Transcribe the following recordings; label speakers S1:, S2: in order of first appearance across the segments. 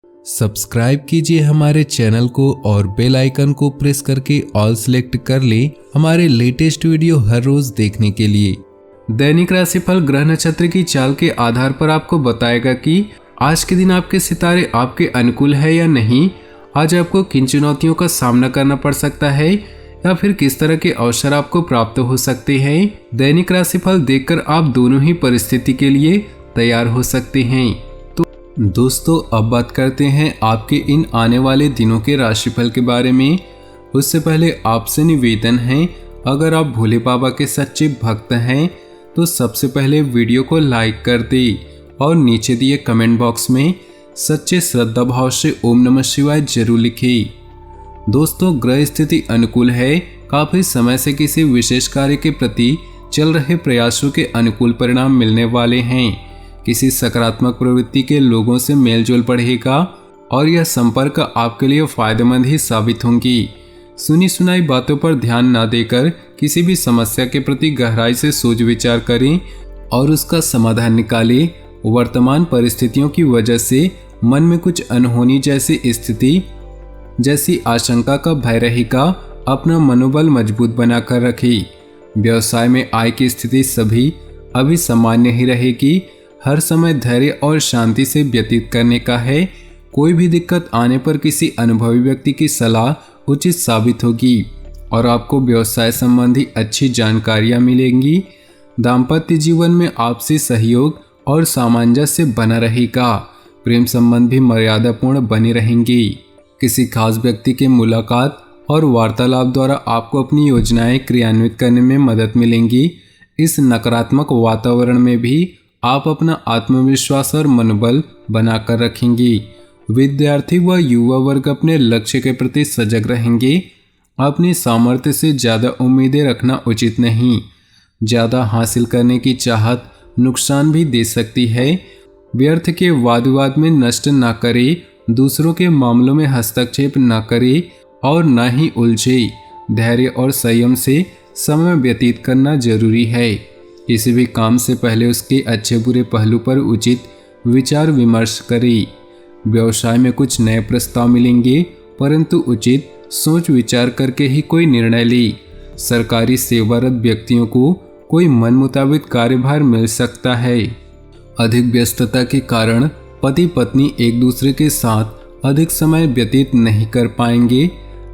S1: Subscribe कीजिए हमारे channel को और बेल आइकन को प्रेस करके ऑल सेलेक्ट कर ले हमारे लेटेस्ट वीडियो हर रोज देखने के लिए। दैनिक राशिफल ग्रह नक्षत्र की चाल के आधार पर आपको बताएगा कि आज के दिन आपके सितारे आपके अनुकूल है या नहीं, आज आपको किन चुनौतियों का सामना करना पड़ सकता है या फिर किस तरह के अवसर आपको प्राप्त हो सकते हैं। दैनिक राशिफल देखकर आप दोनों ही परिस्थिति के लिए तैयार हो सकते हैं। तो दोस्तों अब बात करते हैं आपके इन आने वाले दिनों के राशिफल के बारे में। उससे पहले आपसे निवेदन है, अगर आप भोले बाबा के सच्चे भक्त हैं तो सबसे पहले वीडियो को लाइक कर दे और नीचे दिए कमेंट बॉक्स में सच्चे श्रद्धा भाव से ओम नमः शिवाय जरूर लिखें। दोस्तों ग्रह स्थिति अनुकूल है, काफी समय से किसी विशेष कार्य के प्रति चल रहे प्रयासों के अनुकूल परिणाम मिलने वाले हैं। किसी सकारात्मक प्रवृत्ति के लोगों से मेलजोल बढ़ेगा और यह संपर्क आपके लिए फायदेमंद ही साबित होंगी। सुनी सुनाई बातों पर ध्यान न देकर किसी भी समस्या के प्रति गहराई से सोच विचार करें और उसका समाधान निकालें। वर्तमान परिस्थितियों की वजह से मन में कुछ अनहोनी जैसी आशंका का भय रहेगा। अपना मनोबल मजबूत बनाकर रखें। व्यवसाय में आय की स्थिति सभी अभी सामान्य ही रहेगी। हर समय धैर्य और शांति से व्यतीत करने का है। कोई भी दिक्कत आने पर किसी अनुभवी व्यक्ति की सलाह उचित साबित होगी और आपको व्यवसाय संबंधी अच्छी जानकारियां मिलेंगी। दाम्पत्य जीवन में आपसी सहयोग और सामंजस्य बना रहेगा। प्रेम संबंध भी मर्यादापूर्ण बने रहेंगी। किसी खास व्यक्ति के मुलाकात और वार्तालाप द्वारा आपको अपनी योजनाएं क्रियान्वित करने में मदद मिलेंगी। इस नकारात्मक वातावरण में भी आप अपना आत्मविश्वास और मनोबल बनाकर रखेंगी। विद्यार्थी व युवा वर्ग अपने लक्ष्य के प्रति सजग रहेंगे। अपनी सामर्थ्य से ज़्यादा उम्मीदें रखना उचित नहीं। ज़्यादा हासिल करने की चाहत नुकसान भी दे सकती है। व्यर्थ के वाद विवाद में नष्ट न करे, दूसरों के मामलों में हस्तक्षेप न करे और न ही उलझे। धैर्य और संयम से समय व्यतीत करना जरूरी है। किसी भी काम से पहले उसके अच्छे बुरे पहलू पर उचित विचार विमर्श करें। व्यवसाय में कुछ नए प्रस्ताव मिलेंगे, परंतु उचित सोच विचार करके ही कोई निर्णय ले। सरकारी सेवारत व्यक्तियों को कोई मन मुताबिक कार्यभार मिल सकता है। अधिक व्यस्तता के कारण पति पत्नी एक दूसरे के साथ अधिक समय व्यतीत नहीं कर पाएंगे,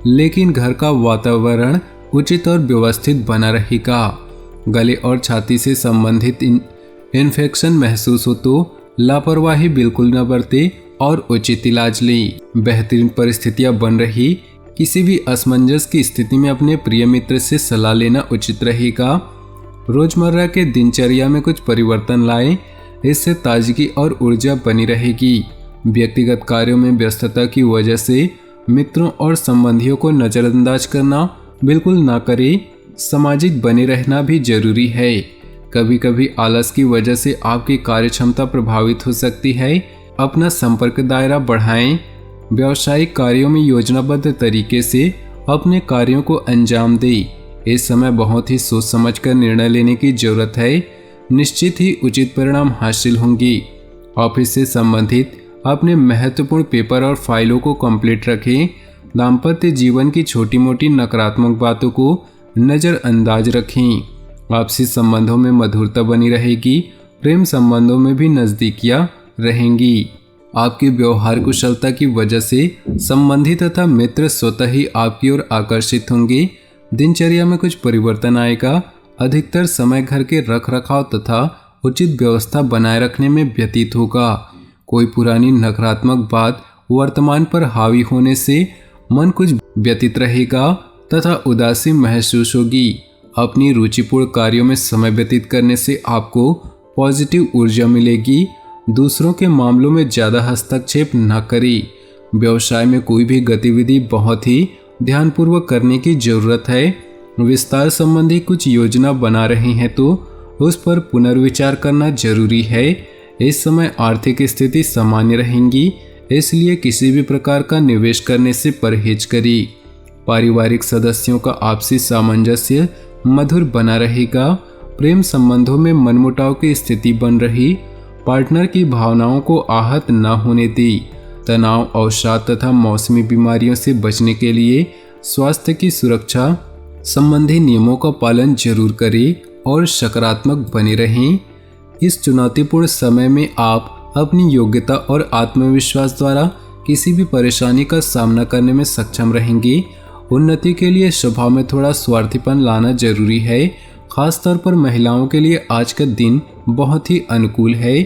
S1: लेकिन घर का वातावरण उचित और व्यवस्थित बना रहेगा। गले और छाती से संबंधित इन्फेक्शन महसूस हो तो लापरवाही बिल्कुल न बरते और उचित इलाज लें। बेहतरीन परिस्थितियां बन रही। किसी भी असमंजस की स्थिति में अपने प्रिय मित्र से सलाह लेना उचित रहेगा। रोजमर्रा के दिनचर्या में कुछ परिवर्तन लाएं, इससे ताजगी और ऊर्जा बनी रहेगी। व्यक्तिगत कार्यों में व्यस्तता की वजह से मित्रों और संबंधियों को नजरअंदाज करना बिल्कुल ना करें। सामाजिक बने रहना भी जरूरी है। कभी कभी आलस की वजह से आपकी कार्य क्षमता प्रभावित हो सकती है। अपना संपर्क दायरा बढ़ाएं। व्यावसायिक कार्यों में योजनाबद्ध तरीके से अपने कार्यों को अंजाम दें। इस समय बहुत ही सोच समझकर निर्णय लेने की जरूरत है। निश्चित ही उचित परिणाम हासिल होंगे। ऑफिस से संबंधित अपने महत्वपूर्ण पेपर और फाइलों को कंप्लीट रखें। दाम्पत्य जीवन की छोटी मोटी नकारात्मक बातों को नज़रअंदाज रखें। आपसी संबंधों में मधुरता बनी रहेगी। प्रेम संबंधों में भी नज़दीकियां रहेंगी। आपकी व्यवहार कुशलता की वजह से संबंधी तथा मित्र स्वतः ही आपकी ओर आकर्षित होंगे। दिनचर्या में कुछ परिवर्तन आएगा। अधिकतर समय घर के रख रखाव तथा उचित व्यवस्था बनाए रखने में व्यतीत होगा। कोई पुरानी नकारात्मक बात वर्तमान पर हावी होने से मन कुछ व्यतीत रहेगा तथा उदासी महसूस होगी। अपनी रुचिपूर्ण कार्यों में समय व्यतीत करने से आपको पॉजिटिव ऊर्जा मिलेगी। दूसरों के मामलों में ज़्यादा हस्तक्षेप न करें। व्यवसाय में कोई भी गतिविधि बहुत ही ध्यानपूर्वक करने की जरूरत है। विस्तार संबंधी कुछ योजना बना रहे हैं तो उस पर पुनर्विचार करना जरूरी है। इस समय आर्थिक स्थिति सामान्य रहेंगी, इसलिए किसी भी प्रकार का निवेश करने से परहेज करें। पारिवारिक सदस्यों का आपसी सामंजस्य मधुर बना रहेगा। प्रेम संबंधों में मनमुटाव की स्थिति बन रही। पार्टनर की भावनाओं को आहत न होने दी। तनाव, अवसाद तथा मौसमी बीमारियों से बचने के लिए स्वास्थ्य की सुरक्षा संबंधी नियमों का पालन जरूर करें और सकारात्मक बने रहें। इस चुनौतीपूर्ण समय में आप अपनी योग्यता और आत्मविश्वास द्वारा किसी भी परेशानी का सामना करने में सक्षम रहेंगे। उन्नति के लिए स्वभाव में थोड़ा स्वार्थीपन लाना जरूरी है। खासतौर पर महिलाओं के लिए आज का दिन बहुत ही अनुकूल है।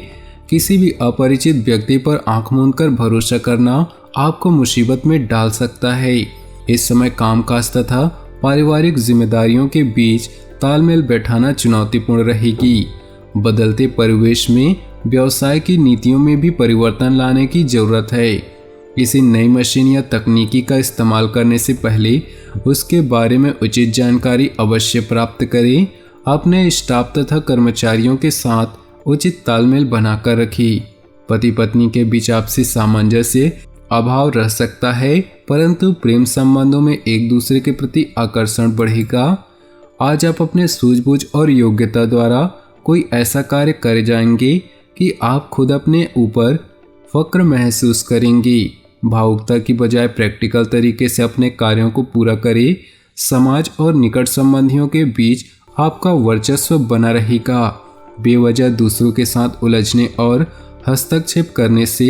S1: किसी भी अपरिचित व्यक्ति पर आंख मूंद कर भरोसा करना आपको मुसीबत में डाल सकता है। इस समय कामकाज तथा पारिवारिक जिम्मेदारियों के बीच तालमेल बैठाना चुनौतीपूर्ण रहेगी। बदलते परिवेश में व्यवसाय की नीतियों में भी परिवर्तन लाने की जरूरत है। किसी नई मशीन या तकनीकी का इस्तेमाल करने से पहले उसके बारे में उचित जानकारी अवश्य प्राप्त करें। अपने स्टाफ तथा कर्मचारियों के साथ उचित तालमेल बनाकर रखें। पति पत्नी के बीच आपसी सामंजस्य अभाव रह सकता है, परंतु प्रेम संबंधों में एक दूसरे के प्रति आकर्षण बढ़ेगा। आज आप अपने सूझबूझ और योग्यता द्वारा कोई ऐसा कार्य कर जाएंगे कि आप खुद अपने ऊपर फक्र महसूस करेंगे। भावुकता की बजाय प्रैक्टिकल तरीके से अपने कार्यों को पूरा करें। समाज और निकट संबंधियों के बीच आपका वर्चस्व बना रहेगा। बेवजह दूसरों के साथ उलझने और हस्तक्षेप करने से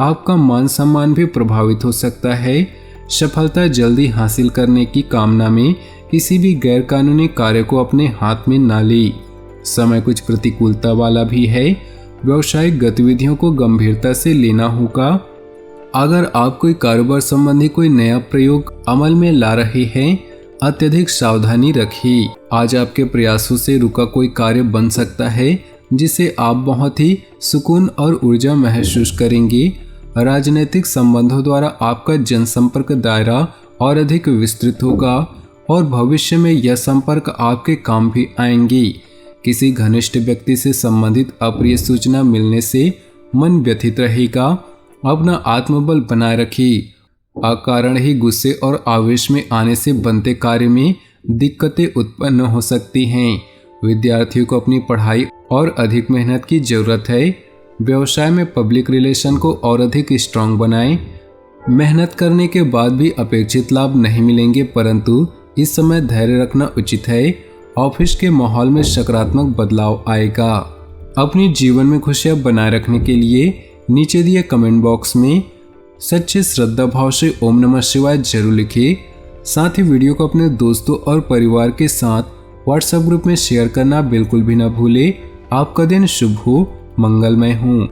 S1: आपका मान सम्मान भी प्रभावित हो सकता है। सफलता जल्दी हासिल करने की कामना में किसी भी गैर कानूनी कार्य को अपने हाथ में ना ले। समय कुछ प्रतिकूलता वाला भी है। व्यावसायिक गतिविधियों को गंभीरता से लेना होगा। अगर आप कोई कारोबार संबंधी कोई नया प्रयोग अमल में ला रहे हैं, अत्यधिक सावधानी रखिए। आज आपके प्रयासों से रुका कोई कार्य बन सकता है जिसे आप बहुत ही सुकून और ऊर्जा महसूस करेंगे। राजनीतिक संबंधों द्वारा आपका जनसंपर्क दायरा और अधिक विस्तृत होगा और भविष्य में यह संपर्क आपके काम भी आएंगी। किसी घनिष्ठ व्यक्ति से संबंधित अप्रिय सूचना मिलने से मन व्यथित रहेगा। अपना आत्मबल बनाए रखिए। अकारण ही गुस्से और आवेश में आने से बनते कार्य में दिक्कतें उत्पन्न हो सकती हैं। विद्यार्थियों को अपनी पढ़ाई और अधिक मेहनत की जरूरत है। व्यवसाय में पब्लिक रिलेशन को और अधिक स्ट्रांग बनाएं। मेहनत करने के बाद भी अपेक्षित लाभ नहीं मिलेंगे, परंतु इस समय धैर्य रखना उचित है। ऑफिस के माहौल में सकारात्मक बदलाव आएगा। अपने जीवन में खुशियां बनाए रखने के लिए नीचे दिए कमेंट बॉक्स में सच्चे श्रद्धा भाव से ओम नमः शिवाय जरूर लिखिए। साथ ही वीडियो को अपने दोस्तों और परिवार के साथ व्हाट्सएप ग्रुप में शेयर करना बिल्कुल भी न भूले। आपका दिन शुभ हो, मंगलमय हो।